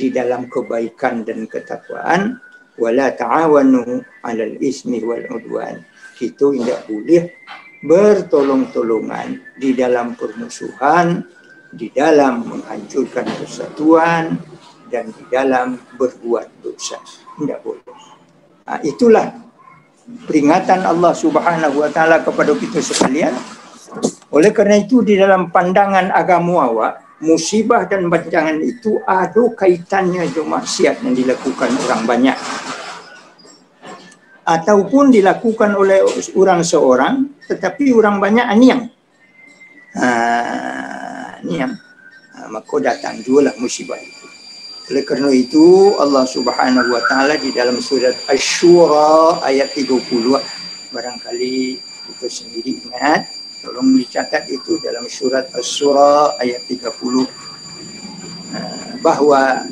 di dalam kebaikan dan ketakwaan. Wala ta'awanu 'alal ismi wal 'udwan. Kita tidak boleh bertolong-tolongan di dalam permusuhan, di dalam menghancurkan persatuan, dan di dalam berbuat dosa. Tidak boleh. Itulah peringatan Allah Subhanahu wa taala kepada kita sekalian. Oleh kerana itu, di dalam pandangan agama awak, musibah dan bencana itu ada kaitannya dengan maksiat yang dilakukan orang banyak, ataupun dilakukan oleh orang seorang tetapi orang banyak aniang. Maka datang jualah musibah itu. Oleh kerana itu, Allah Subhanahu wa taala di dalam surat Asy-Syura ayat 30, barangkali kita sendiri ingat, tolong dicatat itu dalam surat Asy-Syura ayat 30, bahawa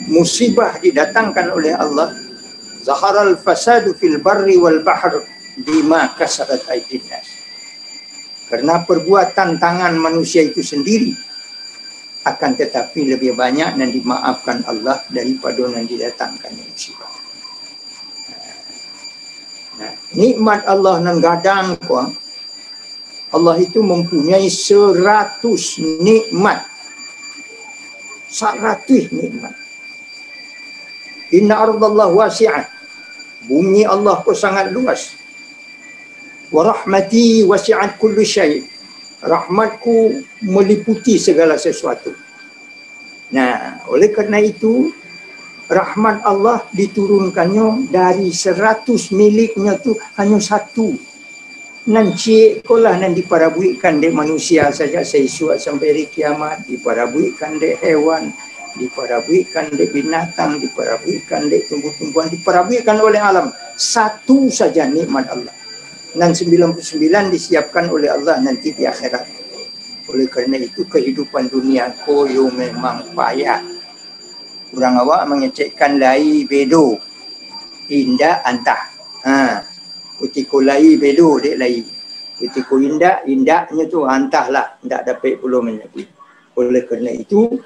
musibah didatangkan oleh Allah. Zaharal fasadu fil barri wal bahr bima kasabat aydin nas. Karena perbuatan tangan manusia itu sendiri, akan tetapi lebih banyak yang dimaafkan Allah daripada yang didatangkan musibah. Nikmat Allah nang gadang ko, Allah itu mempunyai 100 nikmat. 100 nikmat. Inna ardallahi wasi'ah. Bumi Allah ko sangat luas. Wa rahmati wasi'at kulli syai'. Rahmatku meliputi segala sesuatu. Nah, oleh kerana itu, rahmat Allah diturunkannya dari 100 miliknya tu hanya satu. Nanti kolah nan diparabuikan de manusia saja sesuatu sampai hari kiamat, diparabuikan de hewan, diparabuikan de binatang, diparabuikan de tumbuh-tumbuhan, diparabuikan oleh alam. Satu saja nikmat Allah. Dan 99 disiapkan oleh Allah nanti di akhirat. Oleh kerana itu, kehidupan dunia koyo memang payah. Orang awak mengecekkan lai bedo, indah antah. Kutiko lai bedo dek lai. Kutiko indah, indahnya tu antahlah, tidak dapat pula menyebut. Oleh kerana itu,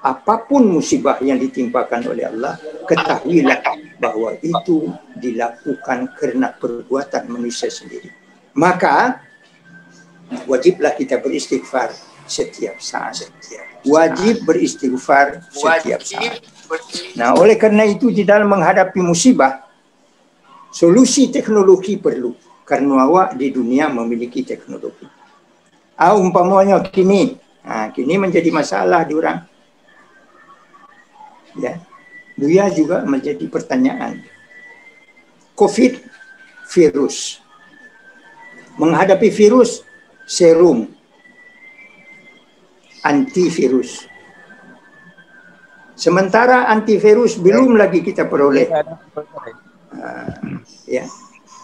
apapun musibah yang ditimpakan oleh Allah, ketahuilah bahawa itu dilakukan kerana perbuatan manusia sendiri. Maka wajiblah kita beristighfar setiap saat. Wajib beristighfar setiap saat. Nah, oleh kerana itu, di dalam menghadapi musibah, solusi teknologi perlu. Kerana awak di dunia memiliki teknologi. Umpamanya kini menjadi masalah diorang. Ya, Buya juga menjadi pertanyaan. COVID, virus. Menghadapi virus, serum, antivirus. Sementara antivirus belum lagi kita peroleh. Ya.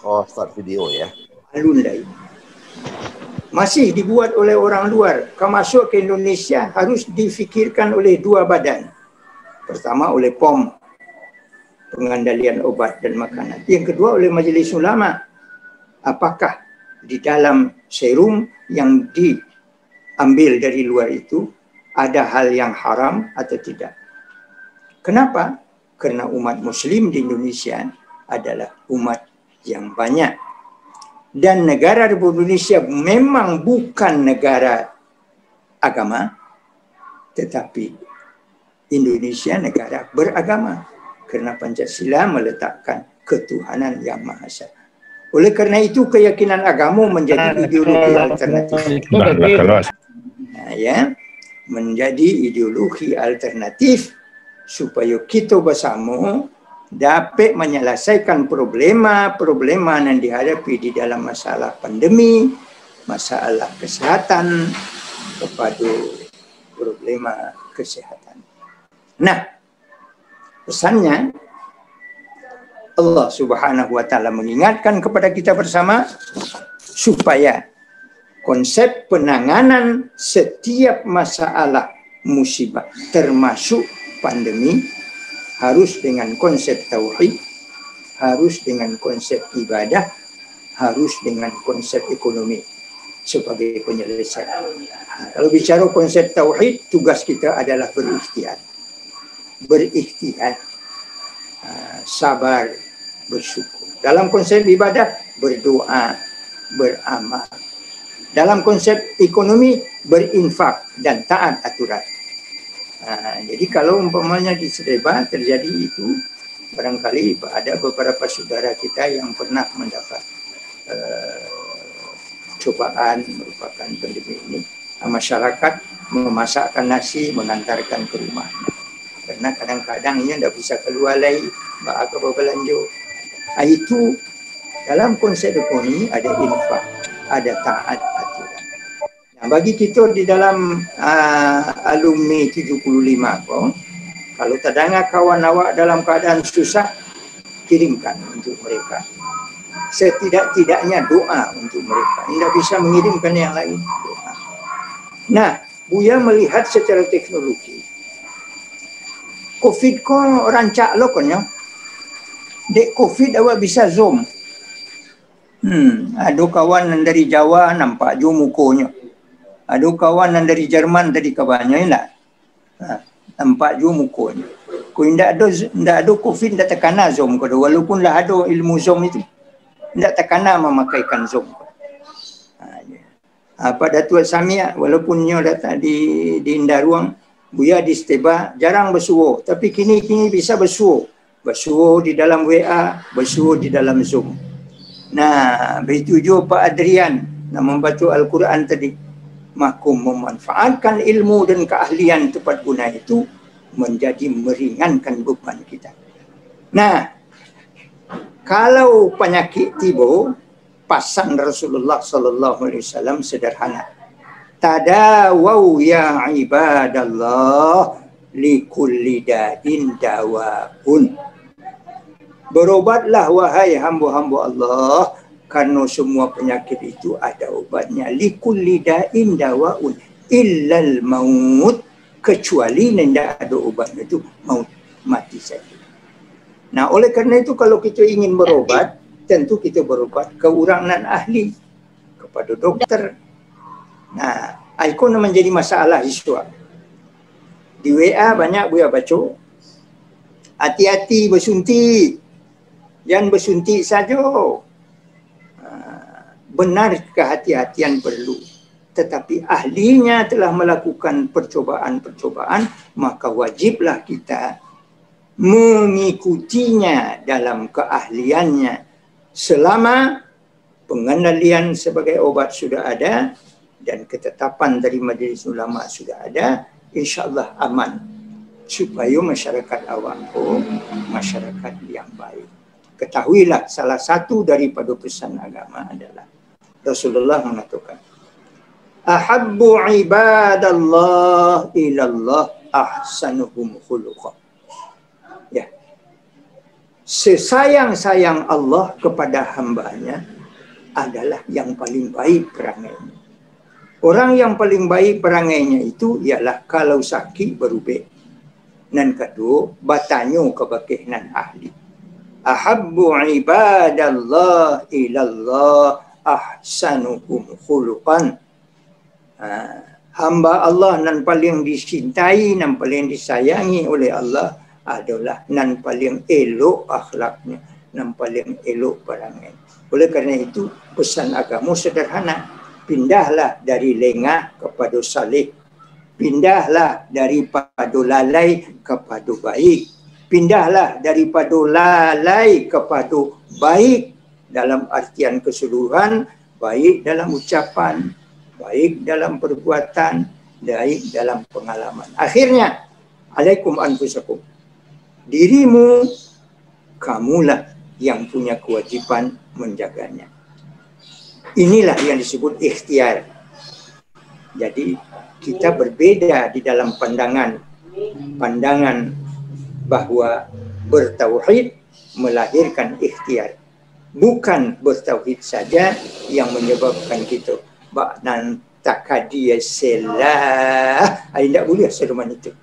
Start video ya. Alun lain. Masih dibuat oleh orang luar. Kalau masuk ke Indonesia harus difikirkan oleh dua badan. Pertama oleh POM, Pengandalian Obat dan Makanan. Yang kedua oleh Majlis Ulama. Apakah di dalam serum yang diambil dari luar itu ada hal yang haram atau tidak? Kenapa? Karena umat Muslim di Indonesia adalah umat yang banyak. Dan negara Republik Indonesia memang bukan negara agama, tetapi Indonesia negara beragama. Kerana Pancasila meletakkan ketuhanan yang Maha Esa. Oleh kerana itu, keyakinan agama menjadi ideologi alternatif. Menjadi ideologi alternatif supaya kita bersama dapat menyelesaikan problema yang dihadapi di dalam masalah pandemi, masalah kesihatan, kepada problema kesihatan. Nah, pesannya Allah Subhanahu wa taala mengingatkan kepada kita bersama supaya konsep penanganan setiap masalah musibah termasuk pandemi harus dengan konsep tauhid, harus dengan konsep ibadah, harus dengan konsep ekonomi sebagai penyelesaian. Kalau bicara konsep tauhid, tugas kita adalah berikhtiar. berikhtiar, sabar, bersyukur. Dalam konsep ibadah, berdoa, beramal. Dalam konsep ekonomi, berinfak dan taat aturan. Jadi kalau umpamanya di Sreba terjadi itu, barangkali ada beberapa saudara kita yang pernah mendapat cobaan merupakan pandemi ini. Masyarakat memasakkan nasi, mengantarkan ke rumahnya. Karena kadang-kadang ini tidak bisa keluar lagi, bak berbelanja. Itu dalam konsep ekonomi ada infak, ada taat aturan. Nah, bagi kita di dalam alumni 75 pun, kalau terdengar kawan awak dalam keadaan susah, kirimkan untuk mereka. Setidak-tidaknya doa untuk mereka. Tidak bisa mengirimkan yang lain, doa. Nah, Buya melihat secara teknologi. COVID ko rancak lo konyo. Dek COVID awak bisa Zoom. Ada kawan dari Jawa nampak jo mukonya. Ada kawan dari Jerman tadi kabarnya lah. Nampak jo mukonya. Ko ndak ada COVID ndak terkena Zoom ko, walaupun lah ada ilmu Zoom itu. Ndak terkena memakaikan Zoom. Pada Tuan Samia, walaupun nyo datang di indah ruang, Buya di Sreba jarang bersuruh, tapi kini bisa bersuruh. Bersuruh di dalam WA, bersuruh di dalam Zoom. Nah, begitu juga Pak Adrian nak membaca Al-Quran tadi. Maka memanfaatkan ilmu dan keahlian tepat guna itu menjadi meringankan beban kita. Nah, kalau penyakit tiba, pasan Rasulullah sallallahu alaihi wasallam sederhana. Tadawau ya ibadallah likulli da'in dawaun. Berobatlah wahai hamba-hamba Allah, karena semua penyakit itu ada obatnya. Likulli da'in dawaun illal maut, kecuali tidak ada obatnya itu maut, mati saja. Nah, oleh kerana itu kalau kita ingin berobat, tentu kita berobat ke orang nan ahli, kepada dokter. Nah, itu menjadi masalah isu. Di WA banyak Buya baca, hati-hati bersuntik, jangan bersuntik saja. Benar kehati-hatian perlu, tetapi ahlinya telah melakukan percobaan-percobaan, maka wajiblah kita mengikutinya dalam keahliannya. Selama pengendalian sebagai obat sudah ada dan ketetapan dari Majlis Ulama sudah ada, insya-Allah aman. Supaya masyarakat awam masyarakat yang baik. Ketahuilah salah satu daripada pesan agama adalah Rasulullah mengatakan, ahabbu ibadallah ilallah ahsanuhum khuluqan. Ya. Sesayang-sayang Allah kepada hambanya adalah yang paling baik perangainya. Orang yang paling baik perangainya itu ialah kalau sakit berubah. Dan kedua, batanyo kebakinan ahli. Ahabbu ibadallah ilallah ahsanuhum khuluqan. Hamba Allah nan paling dicintai, nan paling disayangi oleh Allah adalah nan paling elok akhlaknya, nan paling elok perangai. Oleh kerana itu, pesan agama sederhana. Pindahlah dari lengah kepada salih. Pindahlah daripada lalai kepada baik. Pindahlah daripada lalai kepada baik dalam artian keseluruhan, baik dalam ucapan, baik dalam perbuatan, baik dalam pengalaman. Akhirnya, alaikum anfusakum. Dirimu, kamulah yang punya kewajiban menjaganya. Inilah yang disebut ikhtiar. Jadi kita berbeda di dalam pandangan bahawa bertauhid melahirkan ikhtiar. Bukan bertauhid saja yang menyebabkan kita ba'nan takadiya selah. Tidak boleh seruman itu.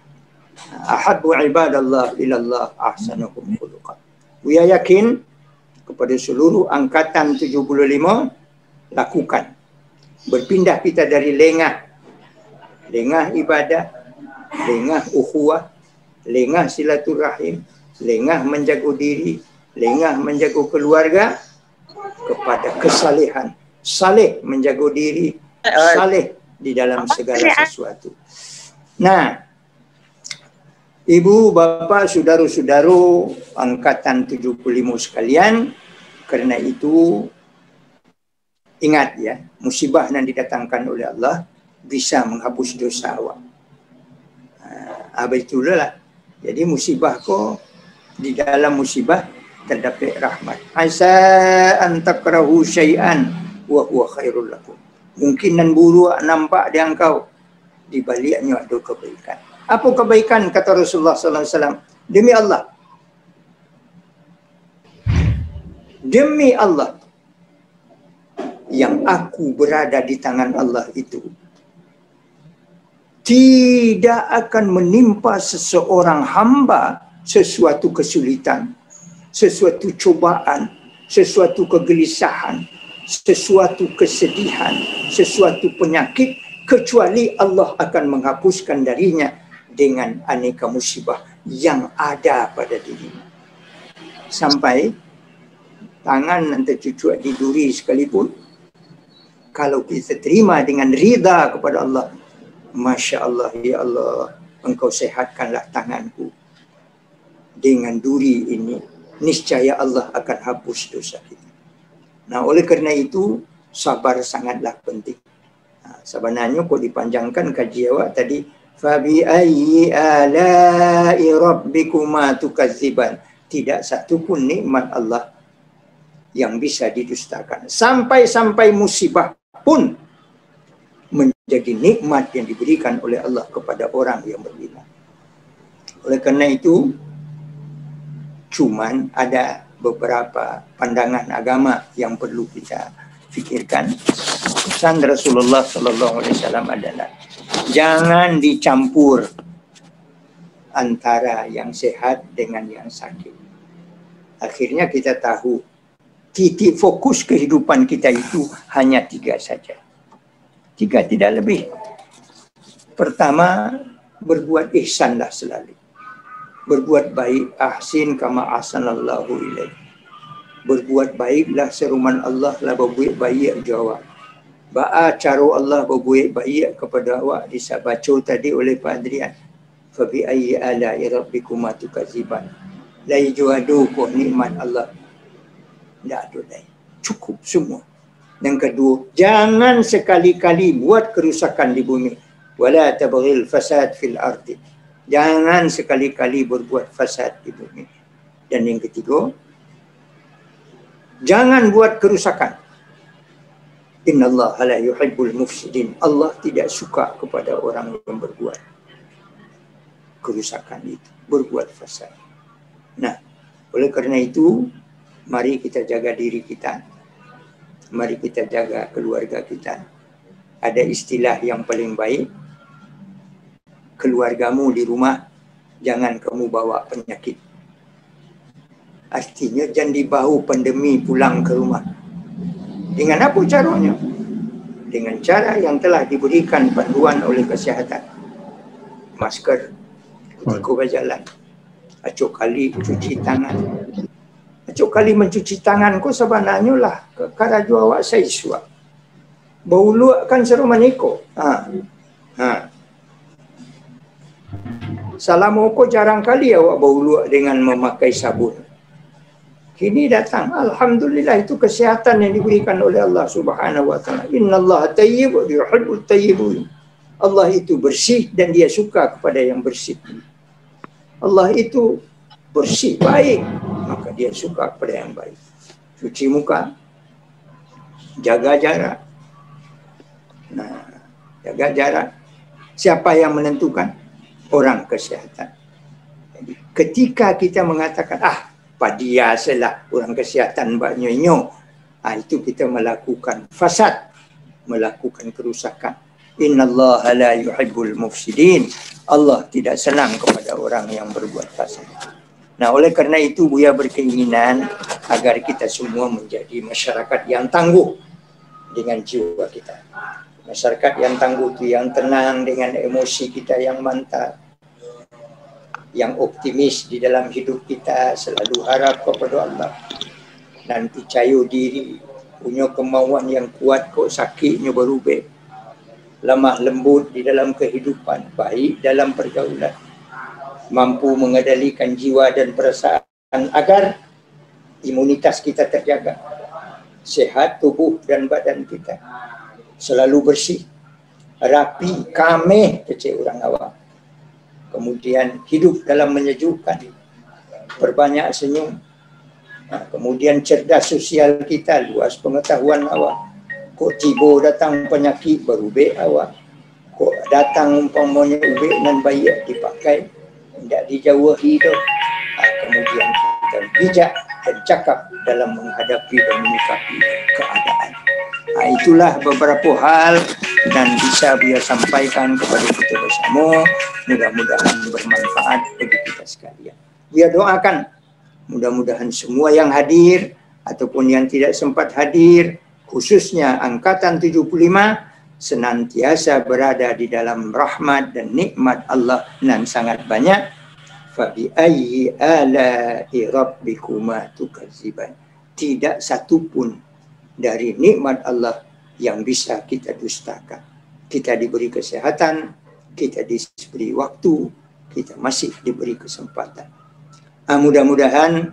Ahabbu ibadallah ilallah ahsanuhum khuluqan. Buya yakin kepada seluruh angkatan 75 lakukan. Berpindah kita dari lengah ibadah, lengah ukhuwah, lengah silaturahim, lengah menjaga diri, lengah menjaga keluarga, kepada kesalehan. Saleh menjaga diri, saleh di dalam segala sesuatu. Nah, ibu, bapa, saudara-saudara angkatan 75 sekalian, kerana itu ingat ya, musibah yang didatangkan oleh Allah bisa menghapus dosa awak. Betul lah. Jadi musibah ko, di dalam musibah terdapat rahmat. Asa an takrahu syai'an wa huwa khairul lakum. Mungkinan buruk nampak di engkau, di baliknya ada kebaikan. Apa kebaikan kata Rasulullah sallallahu alaihi wasallam? Demi Allah. Demi Allah yang aku berada di tangan Allah itu, tidak akan menimpa seseorang hamba sesuatu kesulitan, sesuatu cobaan, sesuatu kegelisahan, sesuatu kesedihan, sesuatu penyakit, kecuali Allah akan menghapuskan darinya dengan aneka musibah yang ada pada dirinya. Sampai tangan yang tercucuk di duri sekalipun, kalau kita terima dengan rida kepada Allah, Masya Allah, ya Allah, engkau sehatkanlah tanganku dengan duri ini, niscaya Allah akan hapus dosa kita. Nah, oleh kerana itu, sabar sangatlah penting. Sebenarnya kok dipanjangkan kaji awak tadi, fabi ayyi ala'i rabbikuma tukadziban. Tidak satu pun nikmat Allah yang bisa didustakan. Sampai-sampai musibah pun menjadi nikmat yang diberikan oleh Allah kepada orang yang beriman. Oleh kerana itu, cuman ada beberapa pandangan agama yang perlu kita fikirkan. Pesan Rasulullah sallallahu alaihi wasallam adalah jangan dicampur antara yang sehat dengan yang sakit. Akhirnya kita tahu titik fokus kehidupan kita itu hanya 3 saja. 3, tidak lebih. Pertama, berbuat ihsanlah selalu. Berbuat baik, ahsin kama ahsanallahu ilaih. Berbuat baiklah seruman Allah lah berbuat baik jawab. Ba'a cara Allah berbuat baik kepada awak disabaca tadi oleh Pak Adrian. Fa bi ayyi ala'i rabbikuma tukadziban. La yuhadu ku nikmat Allah. Tak ada lain. Cukup semua. Yang kedua, jangan sekali-kali buat kerusakan di bumi. Wala tabghil fasad fil ardi. Jangan sekali-kali berbuat fasad di bumi. Dan yang ketiga, jangan buat kerusakan. Innallaha la yuhibbul mufsidin. Allah tidak suka kepada orang yang berbuat kerusakan itu, berbuat fasad. Nah, oleh kerana itu, mari kita jaga diri kita. Mari kita jaga keluarga kita. Ada istilah yang paling baik, keluargamu di rumah, jangan kamu bawa penyakit. Artinya jangan dibawa pandemi pulang ke rumah. Dengan apa caranya? Dengan cara yang telah diberikan panduan oleh kesihatan. Masker ketika berjalan. Acuk kali cuci tangan. Acuk kali mencuci tangan ko sebenarnya lah kerana jua awak saya suap. Bau luak kan seru maniko. Selama ko jarang kali awak bau luak dengan memakai sabun. Kini datang, alhamdulillah, itu kesihatan yang diberikan oleh Allah Subhanahu wa taala. Innallaha tayyib wa yuhibbut tayyibun. Allah itu bersih dan dia suka kepada yang bersih. Allah itu bersih, baik, maka dia suka kepada yang baik. Cuci muka, jaga jarak. Nah, jaga jarak. Siapa yang menentukan? Orang kesihatan. Jadi, ketika kita mengatakan, padiasalah orang kesihatan baknyo, itu kita melakukan fasad, melakukan kerusakan. Innallaha la yuhibbul mufsidin. Allah tidak senang kepada orang yang berbuat fasad. Nah, oleh kerana itu Buya berkeinginan agar kita semua menjadi masyarakat yang tangguh dengan jiwa kita. Masyarakat yang tangguh itu yang tenang dengan emosi kita yang mantap. yang optimis di dalam hidup kita, selalu harap kepada Allah dan percaya diri, punya kemauan yang kuat, kok sakitnya berubah, lemah lembut di dalam kehidupan, baik dalam pergaulan, mampu mengendalikan jiwa dan perasaan agar imunitas kita terjaga, sehat tubuh dan badan kita, selalu bersih, rapi, kameh, kecil orang awam. Kemudian hidup dalam menyejukkan, berbanyak senyum. Kemudian cerdas sosial kita, luas pengetahuan awak. Kok tiba datang penyakit, berubah awak. Kok datang umpamanya ubik dan baik dipakai, tidak dijauhi tu. Kemudian kita bijak dan cakap dalam menghadapi dan menyikapi keadaan. Itulah beberapa hal dan bisa biar sampaikan kepada kita bersama. Mudah-mudahan bermanfaat bagi kita sekalian. Biar doakan, mudah-mudahan semua yang hadir ataupun yang tidak sempat hadir, khususnya angkatan 75, senantiasa berada di dalam rahmat dan nikmat Allah yang sangat banyak. Fabi ayyi ala'i rabbikuma tukadziban. Tidak satupun dari nikmat Allah yang bisa kita dustakan. Kita diberi kesehatan, kita diberi waktu, kita masih diberi kesempatan. Mudah-mudahan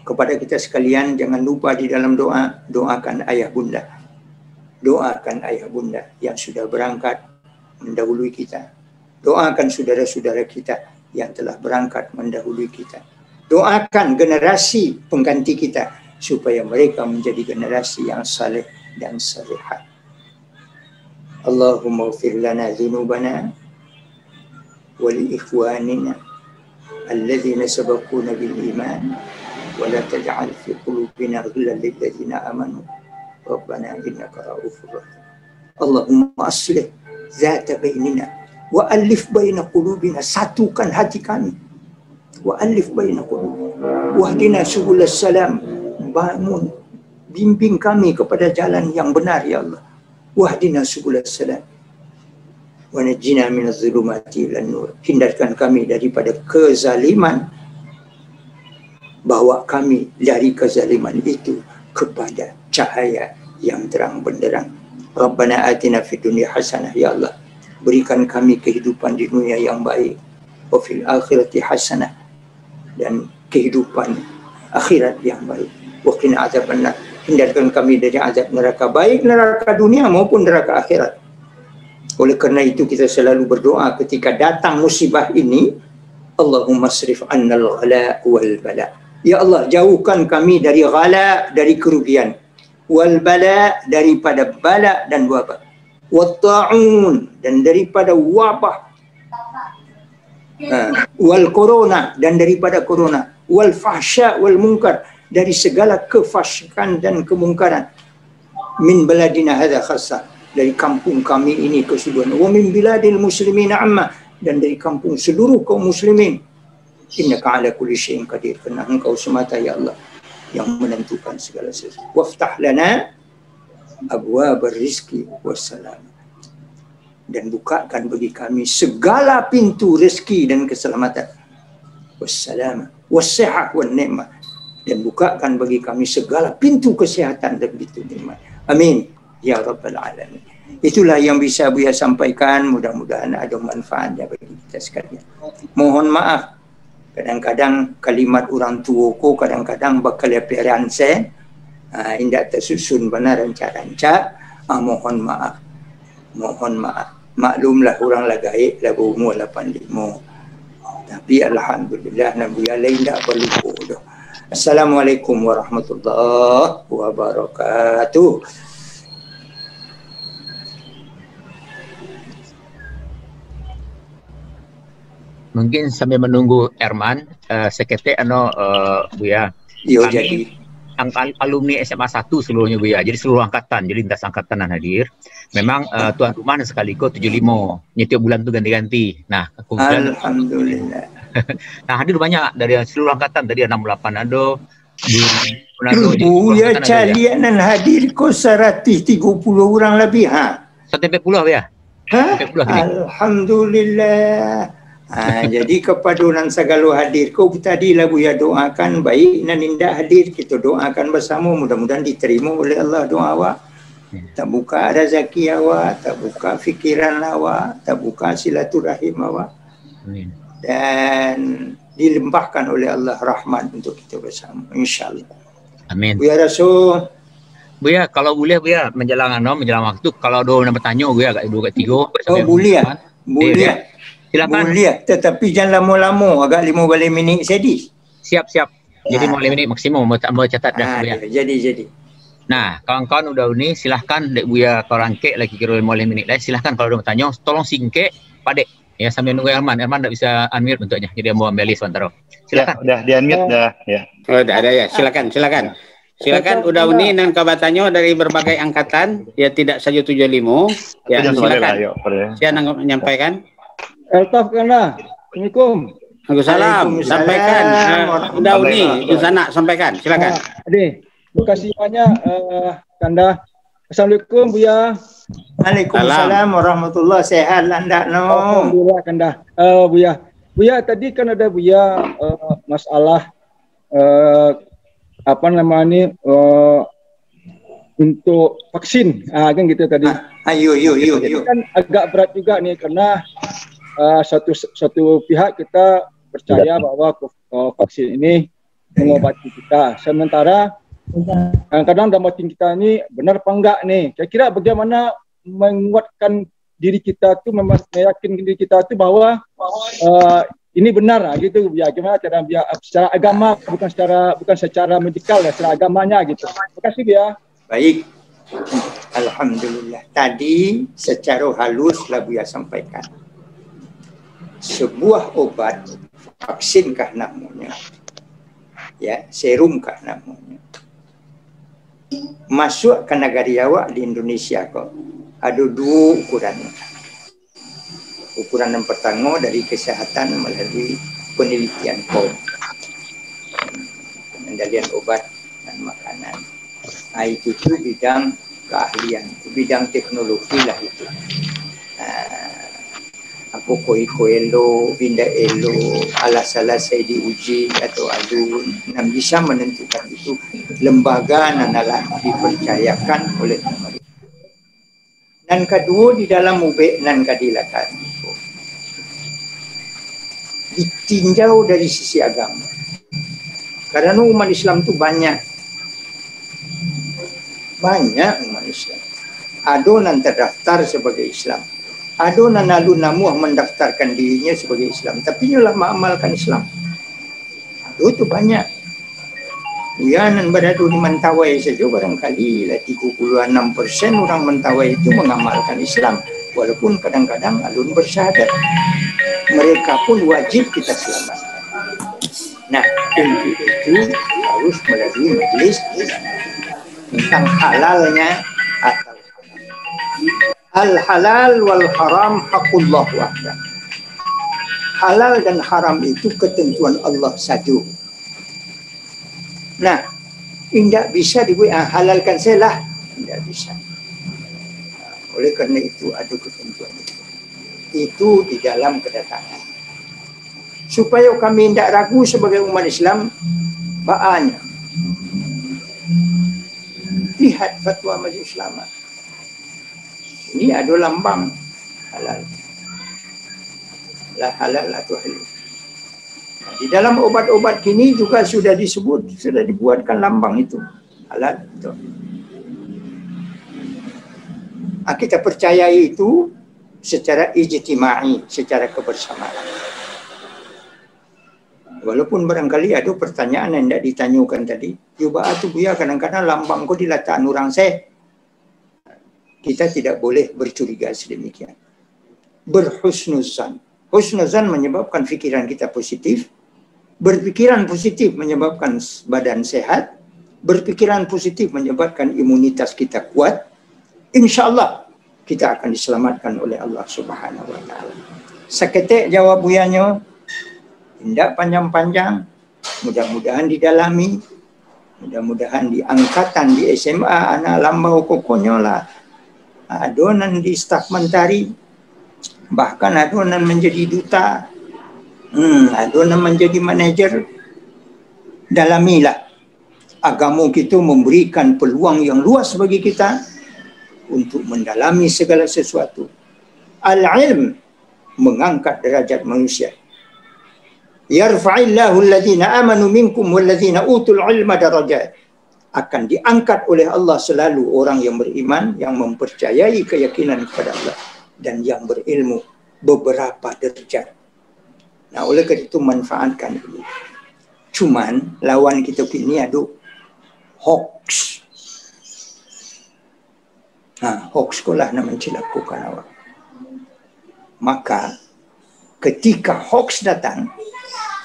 kepada kita sekalian jangan lupa di dalam doa, doakan ayah bunda. Doakan ayah bunda yang sudah berangkat mendahului kita. Doakan saudara-saudara kita yang telah berangkat mendahului kita. Doakan generasi pengganti kita supaya mereka menjadi generasi yang saleh dan salihat. Allahumma ighfir lana dzunubana wa li ikhwanina alladzina sabaquna bil iman wa la taj'al fi qulubina ghillan lil ladzina amanu rabbana innaka ra'ufur rahim. Allahumma aslih zata bainina wa alif baina qulubina, satukan hati kami. Wa alif baina qulubina wahdina subulas salam, bangun bimbing kami kepada jalan yang benar ya Allah. Wahdina subulas salam wa najjina minadh dhulumati ilan nur, hindarkan kami daripada kezaliman, bawa kami dari kezaliman itu kepada cahaya yang terang benderang. Rabbana atina fid dunya hasanah, ya Allah berikan kami kehidupan di dunia yang baik, wa fil akhirati hasanah, dan kehidupan akhirat yang baik, wa qina adzabannar, hindarkan kami dari azab neraka, baik neraka dunia maupun neraka akhirat. Oleh kerana itu kita selalu berdoa ketika datang musibah ini, Allahumma asrif annal ghala wal bala, ya Allah jauhkan kami dari ghala, dari kerugian, wal bala, daripada bala dan wabah, wat ta'un, dan daripada wabah, wal corona, dan daripada corona, wal fahsya wal munkar, dari segala kefasyikan dan kemungkaran, min baladina hadza khassa, dari kampung kami ini keseluruhan, wa min biladil muslimin amma, dan dari kampung seluruh kaum muslimin. Innaka ala kulli syai'in qadir, karena engkau semata ya Allah yang menentukan segala sesuatu. Waftah lana abwabar rizqi wassalam, dan bukakan bagi kami segala pintu rezeki dan keselamatan, wassalam wassihah wan ni'mah, dan bukakan bagi kami segala pintu kesehatan dan pintu nikmat. Amin ya rabbal alamin. Itulah yang bisa Buya sampaikan, mudah-mudahan ada manfaatnya bagi kita sekalian. Mohon maaf kadang-kadang kalimat orang tua ko kadang-kadang bakal apiran saya indak tersusun benar ranca-ranca. Mohon maaf, mohon maaf, maklumlah orang lah gaib lah berumur 85, tapi alhamdulillah Nabi lain tak perlu dah. Assalamualaikum warahmatullahi wabarakatuh. Mungkin sambil menunggu Erman, seketik Buya. Yo, jadi alumni SMA 1 seluruhnya Buya. Jadi seluruh angkatan, jadi lintas angkatan yang hadir. Memang tuan rumah sekaligus 75. Setiap bulan tu ganti-ganti. Nah, alhamdulillah. Nah, hadir banyak dari seluruh angkatan. Tadi 68 ada. Buya calian hadir ko 130 orang lebih ha. 140 ya? Ha? Alhamdulillah. Jadi kepaduan segala hadir kau tadi lah Buya doakan baik dan indah hadir, kita doakan bersama mudah-mudahan diterima oleh Allah doa awak. Tak buka rezeki awak, tak buka fikiran awak, tak buka silaturahim awak. Amin. Dan dilimpahkan oleh Allah rahmat untuk kita bersama, insya-Allah. Amin. Buya Rasul. Buya, kalau boleh Buya menjelang waktu, kalau ada nak bertanya Buya kat 2 kat 3. Oh boleh ah. Boleh. Silakan. Boleh, tetapi jangan lama-lama, agak 15 minit sedih. Siap. Jadi 15 minit maksimum mau catat dah Buya. Jadi. Nah, kawan-kawan udah ni silahkan Dek Buya kau rangkek lagi kira 15 minit lagi. Silahkan kalau ada bertanya, tolong singkek Padek. Ya sambil nunggu Herman tak bisa unmute bentuknya. Jadi mau ambil list sebentar. Silakan. Ya, udah di-unmute dah ya. Oh, udah ada ya. Silakan. Silakan udah uni dan kabatannya dari berbagai angkatan, ya tidak saja 75. Ya, silakan. Saya menyampaikan. Eltaf Kanda. Assalamualaikum. Waalaikumsalam. Sampaikan. Udah uni di sana sampaikan. Silakan. Terima kasih banyak Kanda. Assalamualaikum Buya. Waalaikumsalam warahmatullahi sehat anda no. Alhamdulillah Kanda. Buya tadi kan ada Buya masalah apa namanya untuk vaksin kan gitu tadi. Ayo. Kan agak berat juga nih karena satu pihak kita percaya bahwa vaksin ini mengobati kita. Sementara kadang-kadang dalam batin kita ini benar apa enggak nih? Kira-kira bagaimana menguatkan diri kita tuh, meyakinkan diri kita tuh bahwa ini benar gitu ya. Gimana cara biar secara agama bukan secara medikal ya, secara agamanya gitu. Terima kasih ya. Baik. Alhamdulillah. Tadi secara halus lah Buya sampaikan. Sebuah obat, vaksinkah namanya, ya, serumkah namanya, masuk ke negara awak di Indonesia kok ada 2 ukuran. Ukuran yang pertama dari kesehatan melalui penelitian POM, pengendalian obat dan makanan. Itu bidang keahlian, bidang teknologi lah itu. Apa koelo, binda elo, alas-alas saya diuji atau alun, dan bisa menentukan itu lembaga nanalah dipercayakan oleh pemerintah. Dan kedua di dalam ubek dan keadilan itu ditinjau dari sisi agama. Karena umat Islam itu banyak umat Islam. Ada yang terdaftar sebagai Islam. Ada yang namuh mendaftarkan dirinya sebagai Islam, tapi nyalah mengamalkan Islam. Itu banyak. Yang berada di Mentawai saja barangkali 36% orang Mentawai itu mengamalkan Islam, walaupun kadang-kadang alun bersyahadat. Mereka pun wajib kita selamatkan. Nah, untuk itu harus melalui majelis tentang halalnya atau al-halal wal haram haqqullah wahdah. Halal dan haram itu ketentuan Allah saja. Nah, tidak bisa dibuat halalkan saya lah, tidak bisa. Oleh kerana itu ada ketentuan itu. Itu di dalam kedatangan. Supaya kami tidak ragu sebagai umat Islam, baanya lihat fatwa Majelis Ulama. Ini ada lambang halal. La halal atau halal. Di dalam obat-obat kini juga sudah dibuatkan lambang itu. Halal itu. Kita percaya itu secara ijtimai, secara kebersamaan. Walaupun barangkali ada pertanyaan yang tidak ditanyakan tadi. Cuba tu Buya kadang-kadang lambang kau diletakkan orang saya. Kita tidak boleh bercuriga sedemikian. Berhusnuzan. Husnuzan menyebabkan fikiran kita positif. Berpikiran positif menyebabkan badan sehat. Berpikiran positif menyebabkan imunitas kita kuat. InsyaAllah kita akan diselamatkan oleh Allah Subhanahu Wa Taala. Seketik jawab Buyanya. Tidak panjang-panjang. Mudah-mudahan didalami. Mudah-mudahan di angkatan di SMA anak lambau kokonya lah. Adonan di staf mentari, bahkan adonan menjadi duta, Aduna menjadi manajer, dalamilah. Agama kita memberikan peluang yang luas bagi kita untuk mendalami segala sesuatu. Al-ilm mengangkat derajat manusia. Yarfa'illahu alladhina amanu minkum walladhina utul ilma darajat. Akan diangkat oleh Allah selalu orang yang beriman, yang mempercayai keyakinan kepada Allah, dan yang berilmu beberapa derajat. Nah, oleh kerana itu manfaatkan dulu. Cuman lawan kita kini ada hoax. Hoax kolah nak mencelakukan awak. Maka ketika hoax datang,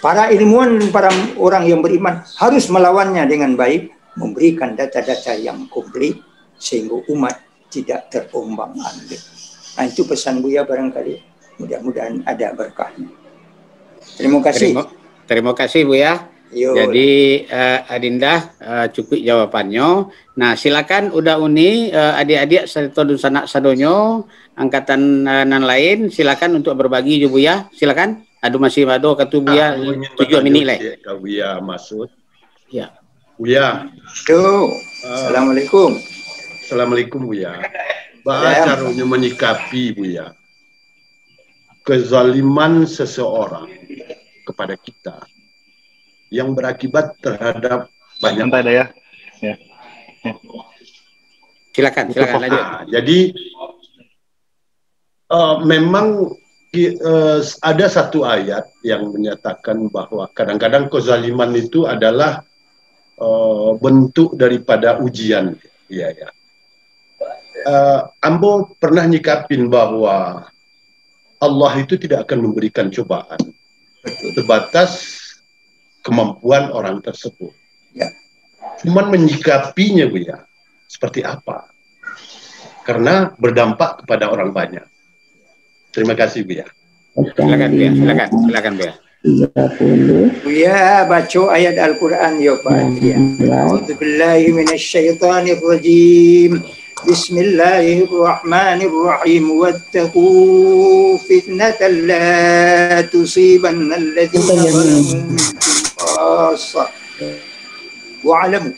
para ilmuwan dan para orang yang beriman harus melawannya dengan baik, memberikan data-data yang komplit sehingga umat tidak terombang-ambing. Itu pesan Buya barangkali. Mudah-mudahan ada berkahnya. Terima kasih. Terima kasih Buya. Jadi Adinda cukup jawabannya. Nah, silakan udah Uni, adik-adik serta sanak sadonyo angkatan nan lain, silakan untuk berbagi jo Buya. Silakan. Aduh masih ada kata Buya 7 minit lah. Buya Masud. Ya. Buya. Assalamualaikum. Assalamualaikum Buya. Bagaimana caranya menyikapi Buya kezaliman seseorang kepada kita yang berakibat terhadap banyak. Ya. Silakan lanjut. Jadi memang ada satu ayat yang menyatakan bahwa kadang-kadang kezaliman itu adalah bentuk daripada ujian. Ya. Ambo pernah nyikapin bahwa Allah itu tidak akan memberikan cobaan sebatas kemampuan orang tersebut. Ya. Cuman menyikapinya Buya seperti apa? Karena berdampak kepada orang banyak. Terima kasih Buya. Silakan Buya. Buya baca ayat Al-Quran ya Pak Adrian. A'udzubillahi minasyaitonir rajim. Bismillahirrahmanirrahim. Wattaqu fitnatan la tusibanna alladhina zalamu khassah. Wa'lamu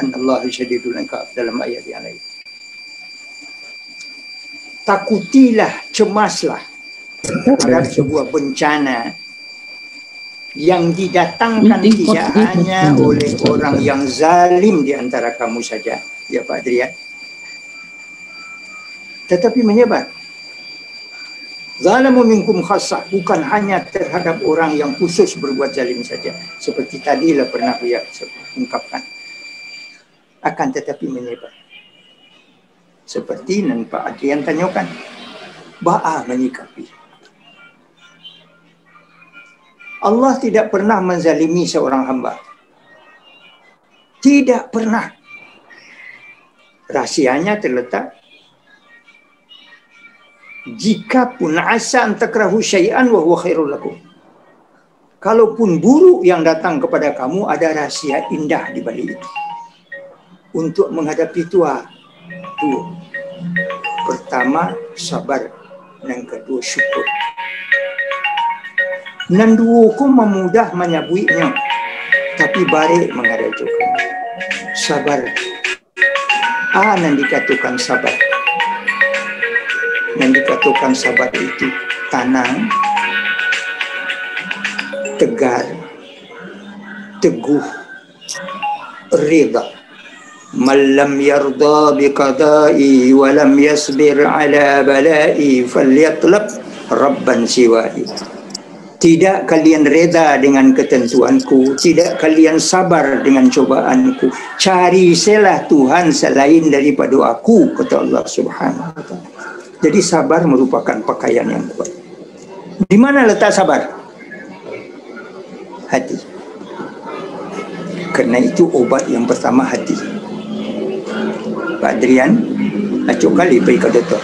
anna Allaha syadidul iqab, dalam ayat yang lain. Takutilah, cemaslah terhadap sebuah bencana yang didatangkan tidak hanya oleh orang yang zalim di antara kamu saja, ya Pak Adrian, tetapi menyebar. Zalamu minkum khassah, bukan hanya terhadap orang yang khusus berbuat zalim saja, seperti tadilah pernah Buya ungkapkan, akan tetapi menyebar. Seperti yang Pak Adrian tanyakan, ba'a menyikapi. Allah tidak pernah menzalimi seorang hamba. Tidak pernah. Rahsianya terletak, jika pun asa an takrahu syai'an wa huwa khairul lakum. Kalaupun buruk yang datang kepada kamu, ada rahsia indah di balik itu. Untuk menghadapi dua. Pertama, sabar. Yang kedua, syukur. Nanduku memudah menyabuinya, tapi baik mengadajukan. Sabar. Nan dikatakan sabar. Yang dikatakan sabar itu tenang, tegar, teguh, rida. Man lam yarda biqada'i wa lam yasbir ala bala'i falyatlab rabban siwa'i. Tidak kalian reda dengan ketentuanku, tidak kalian sabar dengan cobaanku, cari selah Tuhan selain daripada aku, kata Allah Subhanahu wa ta'ala. Jadi sabar merupakan pakaian yang kuat. Di mana letak sabar? Hati. Karena itu obat yang pertama hati. Pak Adrian, acuk kali pergi ke doktor.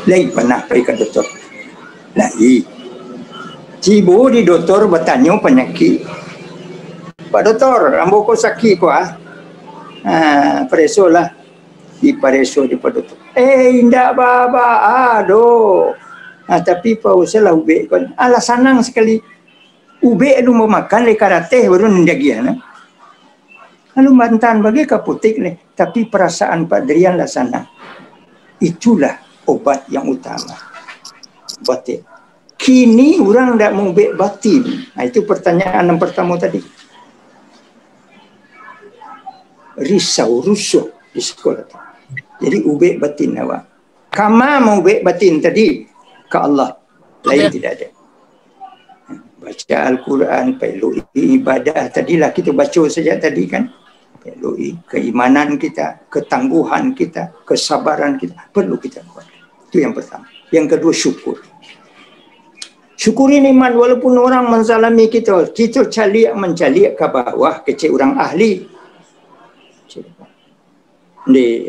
Lai pernah pergi ke doktor. Lai. Cibu di doktor bertanya penyakit. Pak doktor, ambo ko sakit ko preso lah. Di preso di Pak doktor. Indah baba, aduh. Tapi pausalah ube kon. Alah sanang sekali. Ube lu mau makan le karate baru nendagian. Lalu mantan bagi kaputik le. Tapi perasaan Pak Drian lah sanang. Itulah obat yang utama. Batin. Kini orang tidak mau ube batin. Nah, itu pertanyaan yang pertama tadi. Risau, rusuh di sekolah. Jadi ube batin awak. Kama mau ube batin tadi ke Allah. Lain tidak ada. Baca Al-Quran, pelui ibadah. Tadilah kita baca saja tadi kan. Pelui keimanan kita, ketangguhan kita, kesabaran kita. Perlu kita buat. Itu yang pertama. Yang kedua, syukur. Syukuri nikmat walaupun orang menzalimi kita. Kita mencaliak ke bawah kecil orang ahli.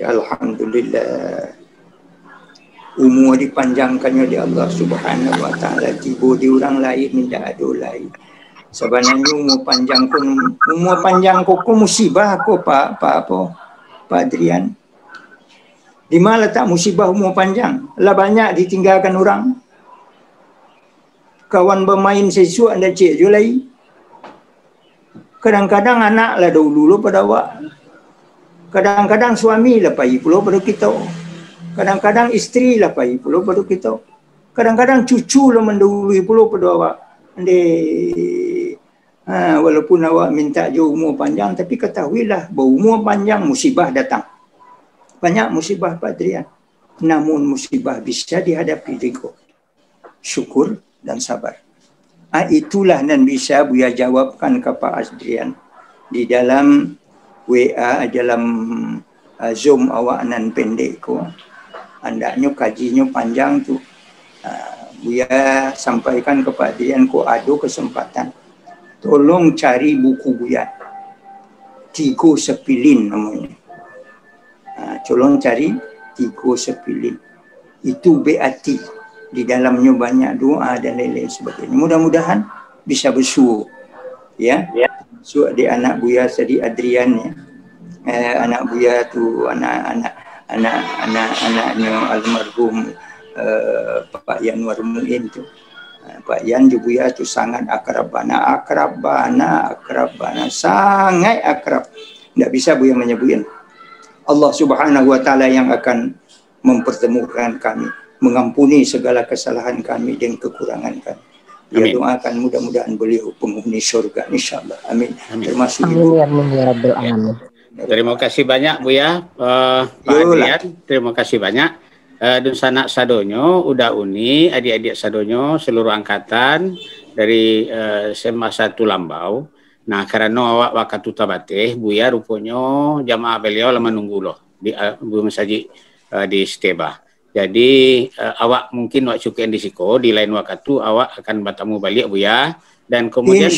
Alhamdulillah. Umur dipanjangkannya di Allah Subhanahu wa taala, tiba di orang lain tidak ada lain. Sebenarnya umur panjang kok musibah kok Pak Adrian. Di mana letak musibah umur panjang? Lah banyak ditinggalkan orang. Kawan bermain sesuatu anda cik julai. Kadang-kadang anak lah dahulu pada awak. Kadang-kadang suami lah pagi pula pada kita. Kadang-kadang isteri lah pagi pula pada kita. Kadang-kadang cucu lah mendahului pula pada awak. Walaupun awak minta je umur panjang, tapi ketahuilah bahawa umur panjang musibah datang. Banyak musibah Pak Adrian. Namun musibah bisa dihadapi dengan syukur dan sabar. Itulah dan bisa Buya jawabkan ke Pak Adrian. Di dalam WA, dalam Zoom awak nan pendek ko. Andaknya kajinya panjang tu. Buya sampaikan kepada Adrian ko ada kesempatan. Tolong cari buku Buya. 3 sepilin namanya. Tolong cari 3 sepilin. Itu berarti di dalamnya banyak doa dan lain-lain sebagainya. Mudah-mudahan bisa bersuara. Ya. So di anak Buya tadi Adrian ya. Anak Buya tu anak-anaknya almarhum Pak Yanwar Muin tu. Pak Yan juga Buya tu sangat akrab sangat akrab. Tidak bisa Buya menyebutkan. Allah Subhanahu wa taala yang akan mempertemukan kami, mengampuni segala kesalahan kami dan kekurangan kami. Dia doakan mudah-mudahan beliau penghuni syurga insyaallah. Amin. Termasuk amin ya rabbal alamin. Terima kasih banyak Buya, Pak Adrian. Terima kasih banyak. Dun sanak sadonyo, udah uni, adik-adik sadonyo, seluruh angkatan dari SMA 1 Lambau. Nah, karena awak wakatu tabateh, Buya rupanya jamaah beliau lama nunggu loh di Bu Masjid di Steba. Jadi awak mungkin wak cukup di siko, di lain waktu awak akan bertemu balik Buya, dan kemudian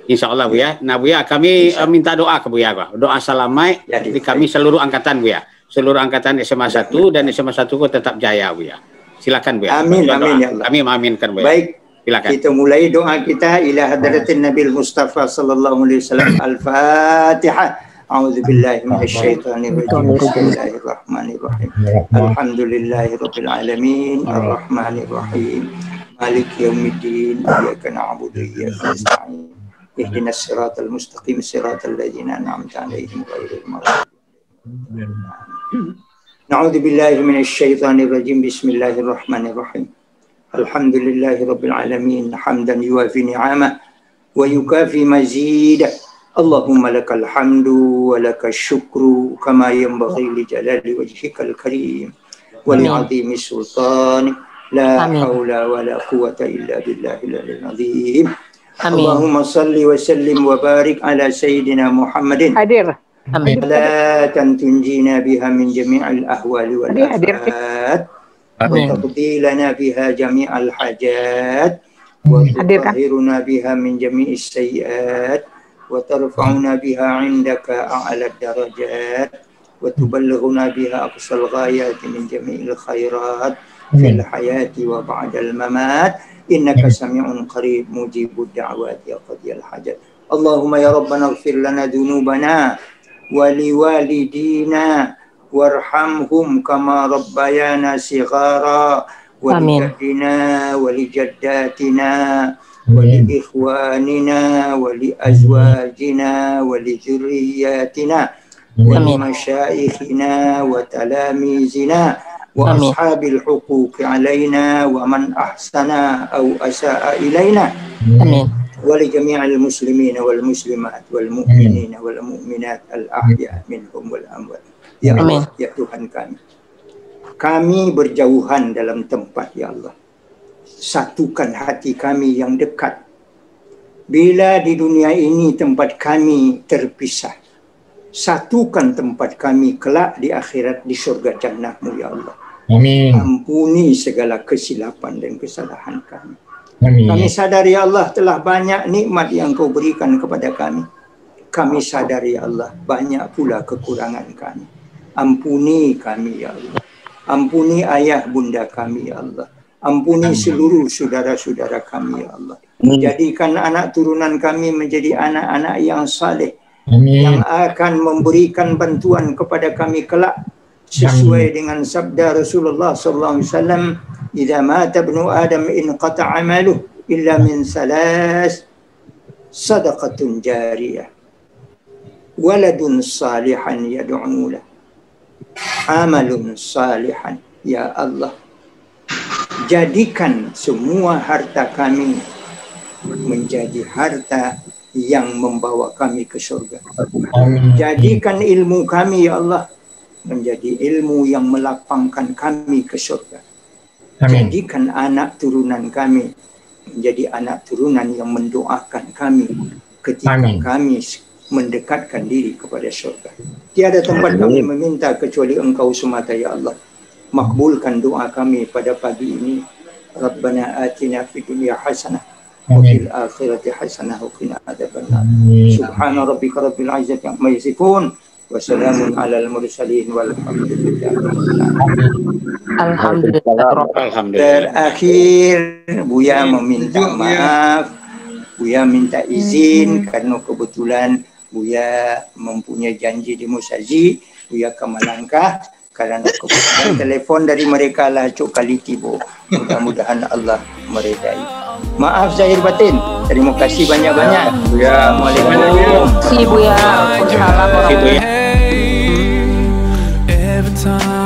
Insya Allah Buya. Nah Buya kami minta doa ke Buya, doa salamai di kami seluruh angkatan Buya, seluruh angkatan SMA 1 dan SMA 1 kok tetap jaya Buya. Silakan Buya. Amin amin ya Allah. Kami mengaminkan Buya. Baik. Silakan. Kita mulai doa kita ila hadratin Nabil Mustafa sallallahu alaihi wasallam. Al-Fatihah. أعوذ بالله من الشيطان الرجيم بسم الله الرحمن الرحيم الحمد لله رب العالمين الرحمن الرحيم مالك يوم الدين إياك نعبد وإياك نستعين اهدنا الصراط المستقيم صراط الذين أنعمت عليهم غير المغضوب نعوذ بالله من الشيطان الرجيم بسم الله الرحمن الرحيم الحمد لله رب العالمين حمدا يوافي نعمه ويكافي مزيده اللهم لك الحمد ولك الشكر كما ينبغي لجلال وجهك الكريم ولعظيم سلطانك لا حول ولا قوة إلا بالله العظيم اللهم صل وسلم وبارك على سيدنا محمد لا تنجينا بها من جميع الأهوال والآفات وتقضي لنا بها جميع الحاجات وتطهرنا بها من جميع السيئات وترفعنا بها عندك أعلى الدرجات وتبلغنا بها أقصى الغايات من جميع الخيرات في الحياة وبعد الممات إنك سميع قريب مجيب الدعوات يا قاضي الحاجات اللهم يا ربنا اغفر لنا ذنوبنا ولوالدينا وارحمهم كما ربيانا صغارا ولجدنا ولجداتنا ولإخواننا ولأزواجنا ولذرياتنا ولمشايخنا وتلاميذنا وأصحاب الحقوق علينا ومن أحسن أو أساء إلينا ولجميع المسلمين والمسلمات والمؤمنين والمؤمنات الأحياء منهم والأموات. Ya Allah, ya Tuhan kami berjauhan dalam tempat, ya Allah. Satukan hati kami yang dekat. Bila di dunia ini tempat kami terpisah, satukan tempat kami kelak di akhirat di surga jannah-Mu, ya Allah. Amin. Ampuni segala kesilapan dan kesalahan kami. Amin. Kami sadar, ya Allah, telah banyak nikmat yang Kau berikan kepada kami. Kami sadar, ya Allah, banyak pula kekurangan kami. Ampuni kami, ya Allah. Ampuni ayah bunda kami, ya Allah. Ampuni seluruh saudara-saudara kami, ya Allah. Jadikan anak turunan kami menjadi anak-anak yang saleh, yang akan memberikan bantuan kepada kami kelak sesuai dengan sabda Rasulullah sallallahu alaihi wasallam, "Idza mata ibnu Adam in qata'a 'amaluhu illa min salas, sadaqatun jariyah, waladun salihan yad'u lahu, amalun salihan." Ya Allah, jadikan semua harta kami menjadi harta yang membawa kami ke surga. Jadikan ilmu kami, ya Allah, menjadi ilmu yang melapangkan kami ke surga. Jadikan anak turunan kami menjadi anak turunan yang mendoakan kami ketika kami mendekatkan diri kepada surga. Tiada tempat kami meminta kecuali Engkau semata, ya Allah. Makbulkan doa kami pada pagi ini. Rabbana atina fid dunya hasanah wa fil akhirati hasanah wa qina adzabannar. Subhana rabbika rabbil izzati amma yasifun wa salamun alal mursalin walhamdulillahi rabbil alamin. Alhamdulillah. Terakhir, Buya meminta maaf. Buya minta izin karena kebetulan Buya mempunyai janji di Musazi. Buya ke Malangkah. Kerana keputusan telefon dari mereka lah cuk kali tiba. Mudah-mudahan Allah meredai. Maaf zahir batin. Terima kasih banyak-banyak. Buya, Assalamualaikum. Terima kasih Buya. Waalaikumsalam. Every time